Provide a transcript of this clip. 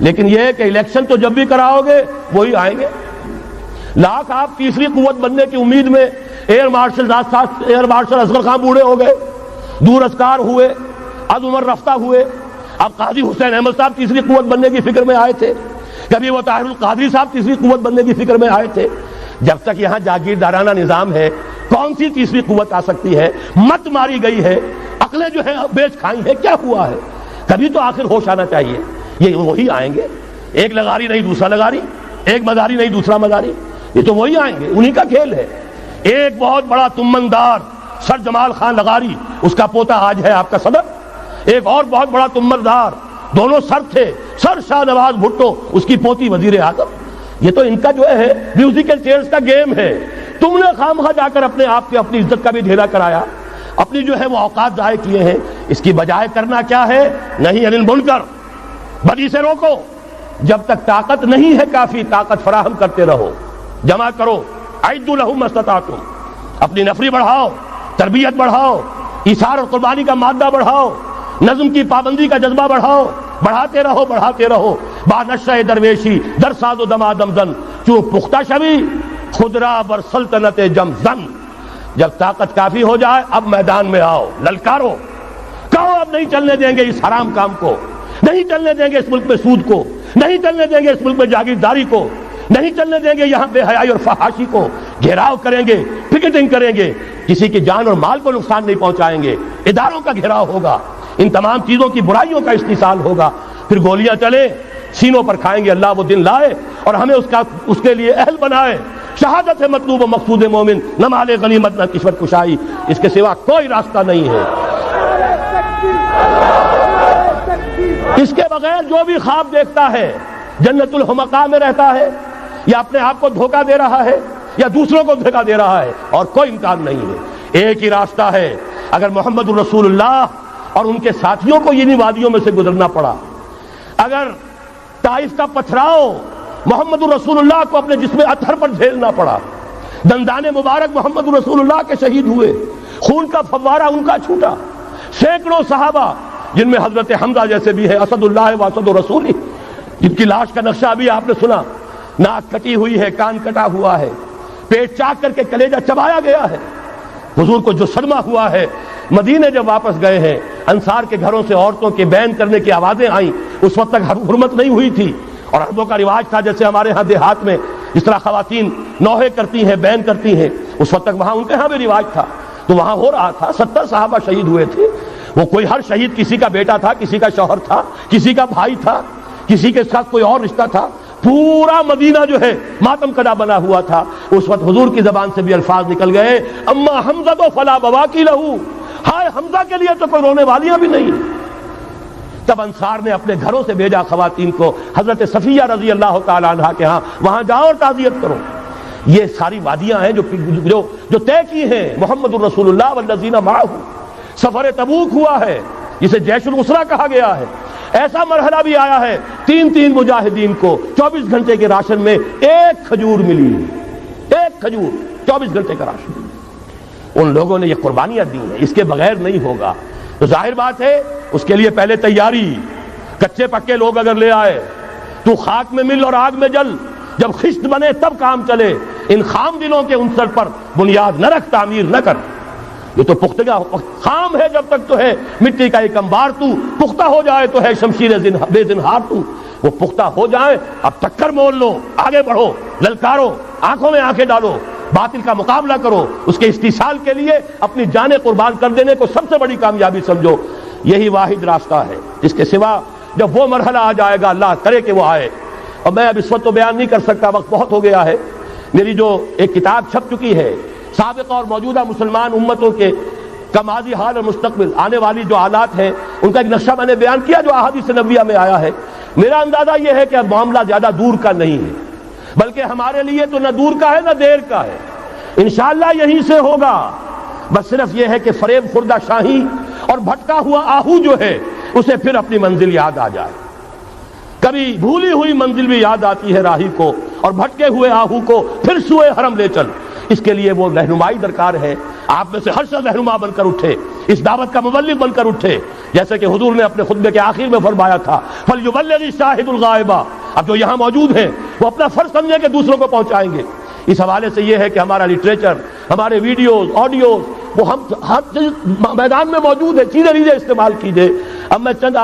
لیکن یہ ہے کہ الیکشن تو جب بھی کراؤ گے وہی آئیں گے. لاکھ آپ تیسری قوت بننے کی امید میں ایئر مارشل اصغر خان بوڑھے ہو گئے, دور ازکار ہوئے, از عمر رفتہ ہوئے. اب قاضی حسین احمد صاحب تیسری قوت بننے کی فکر میں آئے تھے, کبھی وہ طاہر القادری صاحب تیسری قوت بننے کی فکر میں آئے تھے. جب تک یہاں جاگیردارانہ نظام ہے کون سی تیسری قوت آ سکتی ہے؟ مت ماری گئی ہے, عقلیں جو ہے بیچ کھائی ہے, کیا ہوا ہے؟ کبھی تو آخر ہوش آنا چاہیے. یہ وہی آئیں گے, ایک لغاری نہیں دوسرا لغاری, ایک مداری نہیں دوسرا مداری, یہ تو وہی آئیں گے, انہی کا کھیل ہے. ایک بہت بڑا تمندار سر جمال خان لغاری, اس کا پوتا آج ہے آپ کا صدر. ایک اور بہت بڑا تمندار, دونوں سر تھے, سر شاہ نواز بھٹو, اس کی پوتی وزیر اعظم. یہ تو ان کا جو ہے میوزیکل چیئرز کا گیم ہے. تم نے خامخواہ جا کر اپنے آپ کی اپنی عزت کا بھی ڈھیلا کرایا, اپنی جو ہے وہ اوقات ضائع کیے ہیں. اس کی بجائے کرنا کیا ہے؟ نہیں انل منکر, بدی سے روکو. جب تک طاقت نہیں ہے کافی, طاقت فراہم کرتے رہو, جمع کرو. اعدوا لهم ما استطعتم. اپنی نفری بڑھاؤ, تربیت بڑھاؤ, ایثار اور قربانی کا مادہ بڑھاؤ, نظم کی پابندی کا جذبہ بڑھاؤ. بڑھاتے رہو بڑھاتے رہو. با نشہ درویشی در ساز و دما دمزن, چوں پختہ شوی خدرا بر سلطنت جمزن. جب طاقت کافی ہو جائے اب میدان میں آؤ, للکارو, کہو اب نہیں چلنے دیں گے اس حرام کام کو, نہیں چلنے دیں گے اس ملک میں سود کو, نہیں چلنے دیں گے اس ملک میں جاگیرداری کو, نہیں چلنے دیں گے یہاں بے حیائی اور فحاشی کو. گھیراؤ کریں گے, پکیٹنگ کریں گے, کسی کی جان اور مال کو نقصان نہیں پہنچائیں گے. اداروں کا گھیراؤ ہوگا, ان تمام چیزوں کی برائیوں کا استحصال ہوگا. پھر گولیاں چلے سینوں پر کھائیں گے. اللہ وہ دن لائے اور ہمیں اس کے لیے اہل بنائے. شہادت ہے مطلوب و مقصود مومن, نہ مال غنیمت نہ کشور کشائی. اس کے سوا کوئی راستہ نہیں ہے. اس کے بغیر جو بھی خواب دیکھتا ہے جنت الحمقاء میں رہتا ہے, یا اپنے آپ کو دھوکہ دے رہا ہے, یا دوسروں کو دھوکہ دے رہا ہے, اور کوئی امکان نہیں ہے. ایک ہی راستہ ہے. اگر محمد الرسول اللہ اور ان کے ساتھیوں کو انہی وادیوں میں سے گزرنا پڑا, اگر طائف کا پتھراؤ محمد الرسول اللہ کو اپنے جسم اطہر پر جھیلنا پڑا, دندان مبارک محمد الرسول اللہ کے شہید ہوئے, خون کا فوارہ ان کا چھوٹا, سینکڑوں صحابہ جن میں حضرت حمزہ جیسے بھی ہے, اسد اللہ و اسد رسول, جن کی لاش کا نقشہ ابھی آپ نے سنا, ناک کٹی ہوئی ہے, کان کٹا ہوا ہے, پیٹ چاک کر کے کلیجہ چبایا گیا ہے. حضور کو جو صدمہ ہوا ہے, مدینے جب واپس گئے ہیں, انصار کے گھروں سے عورتوں کے بین کرنے کی آوازیں آئیں. اس وقت تک حرمت نہیں ہوئی تھی, اور عربوں کا رواج تھا جیسے ہمارے ہاں دیہات میں جس طرح خواتین نوحے کرتی ہیں, بین کرتی ہیں, اس وقت تک وہاں ان کے ہاں بھی رواج تھا. تو وہاں ہو رہا تھا. 70 صحابہ شہید ہوئے تھے. وہ کوئی ہر شہید کسی کا بیٹا تھا, کسی کا شوہر تھا, کسی کا بھائی تھا, کسی کے ساتھ کوئی اور رشتہ تھا. پورا مدینہ جو ہے ماتم کدا بنا ہوا تھا. اس وقت حضور کی زبان سے بھی الفاظ نکل گئے, اما حمزہ تو فلا بواکی لہو, ہائے حمزہ کے لیے تو کوئی رونے والیاں بھی نہیں. تب انصار نے اپنے گھروں سے بھیجا خواتین کو, حضرت صفیہ رضی اللہ تعالی عنہا کے ہاں, وہاں جاؤ اور تعزیت کرو. یہ ساری وادیاں ہیں جو طے کی ہیں محمد الرسول اللہ والذین معہ. سفر تبوک ہوا ہے جسے جیش العسرہ کہا گیا ہے. ایسا مرحلہ بھی آیا ہے 3 مجاہدین کو 24 گھنٹے کے راشن میں ایک کھجور ملی, ایک کھجور, 24 گھنٹے کا راشن. ان لوگوں نے یہ قربانیاں دی ہیں, اس کے بغیر نہیں ہوگا. تو ظاہر بات ہے اس کے لیے پہلے تیاری. کچے پکے لوگ اگر لے آئے, تو خاک میں مل اور آگ میں جل, جب خشت بنے تب کام چلے. ان خام دلوں کے عنصر پر بنیاد نہ رکھ, تعمیر نہ کر. یہ تو پختگا خام ہے جب تک تو ہے مٹی کا ایک انبار, تو پختہ ہو جائے تو ہے شمشیر بے زنہار. تو وہ پختہ ہو جائے, اب ٹکر مول لو, آگے بڑھو, للکارو, آنکھوں میں آنکھیں ڈالو, باطل کا مقابلہ کرو. اس کے استحصال کے لیے اپنی جانیں قربان کر دینے کو سب سے بڑی کامیابی سمجھو. یہی واحد راستہ ہے جس کے سوا جب وہ مرحلہ آ جائے گا, اللہ کرے کہ وہ آئے. اور میں اب اس وقت تو بیان نہیں کر سکتا, وقت بہت ہو گیا ہے. میری جو ایک کتاب چھپ چکی ہے, سابقہ اور موجودہ مسلمان امتوں کے کا ماضی حال اور مستقبل, آنے والی جو حالات ہیں ان کا ایک نقشہ میں نے بیان کیا جو احادیث نبویہ میں آیا ہے. میرا اندازہ یہ ہے کہ اب معاملہ زیادہ دور کا نہیں ہے, بلکہ ہمارے لیے تو نہ دور کا ہے نہ دیر کا ہے. انشاءاللہ یہیں سے ہوگا. بس صرف یہ ہے کہ فریب خوردہ شاہی اور بھٹکا ہوا آہو جو ہے اسے پھر اپنی منزل یاد آ جائے. کبھی بھولی ہوئی منزل بھی یاد آتی ہے راہی کو, اور بھٹکے ہوئے آہو کو پھر سوئے حرم لے چل. اس کے لیے وہ رہنمائی درکار ہے. آپ میں سے ہر شخص رہنما بن کر اٹھے, اس دعوت کا مبلغ بن کر اٹھے. جیسے کہ حضور نے اپنے خطبے کے آخر میں فرمایا تھا فَلْيُبَلِّغِ الشَّاهِدُ الْغَائِبَ، اب جو یہاں موجود ہیں وہ اپنا فرض سمجھیں کہ دوسروں کو پہنچائیں گے۔ اس حوالے سے یہ ہے کہ ہمارا لٹریچر، ہمارے ویڈیوز، آڈیوز، وہ ہم ہر میدان میں موجود ہے، چیزیں استعمال کیجئے۔ اب میں چند